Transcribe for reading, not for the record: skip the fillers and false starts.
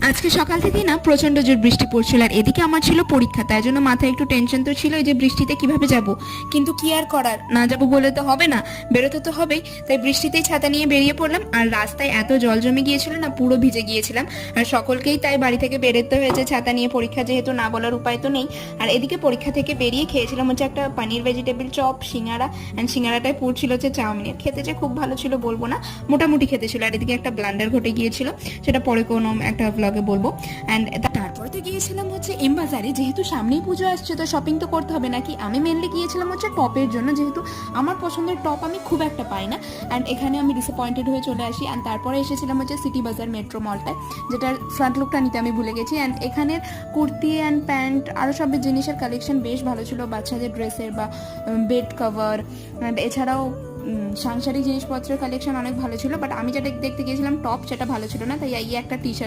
আজকে সকাল থেকেই না প্রচন্ড জোর বৃষ্টি পড়ছিল, আর এদিকে আমার ছিল পরীক্ষা, তাই জন্য মাথায় একটু টেনশন তো ছিল যে বৃষ্টিতে কিভাবে যাব। কিন্তু কি আর করার, না যাবো বলে তো হবে না, বেরোতে তো হবেই। তাই বৃষ্টিতেই ছাতা নিয়ে বেরিয়ে পড়লাম, আর রাস্তায় এত জল জমে গিয়েছিল না, পুরো ভিজে গিয়েছিলাম। আর সকলকেই তাই বাড়ি থেকে বেরোতে হয়েছে ছাতা নিয়ে, পরীক্ষা যেহেতু, না বলার উপায় তো নেই। আর এদিকে পরীক্ষা থেকে বেরিয়ে খেয়েছিলাম হচ্ছে একটা পনির ভেজিটেবল চপ, সিঙ্গারা, অ্যান্ড সিঙ্গারাটায় পড়ছিল হচ্ছে চাউমিনের। খেতে যে খুব ভালো ছিল বলবো না, মোটামুটি খেতে ছিল। আর এদিকে একটা ব্লান্ডার ঘটে গিয়েছিল, সেটা পরে কোনো একটা ব্লগে বলবো। অ্যান্ড তারপরে তো গিয়েছিলাম হচ্ছে এম বাজারে, যেহেতু সামনেই পুজো আসছে তো শপিং তো করতে হবে নাকি। আমি মেনলি গিয়েছিলাম হচ্ছে টপের জন্য, যেহেতু আমার পছন্দের টপ আমি খুব একটা পাই না, অ্যান্ড এখানে আমি ডিসঅ্যাপয়েন্টেড হয়ে চলে আসি। অ্যান্ড তারপরে এসেছিলাম হচ্ছে সিটি বাজার মেট্রো মলটায়, যেটার ফ্রন্ট লুকটা নিতে আমি ভুলে গেছি। অ্যান্ড এখানের কুর্তি অ্যান্ড প্যান্ট আরও সব জিনিসের কালেকশন বেশ ভালো ছিল, বাচ্চাদের ড্রেসের বা বেড কভার, অ্যান্ড এছাড়াও সাংসারিক জিনিসপত্রের কালেকশন অনেক ভালো ছিল। বাট আমি যেটা দেখতে গিয়েছিলাম টপ, সেটা ভালো ছিল না, তাই এই একটা টি শার্ট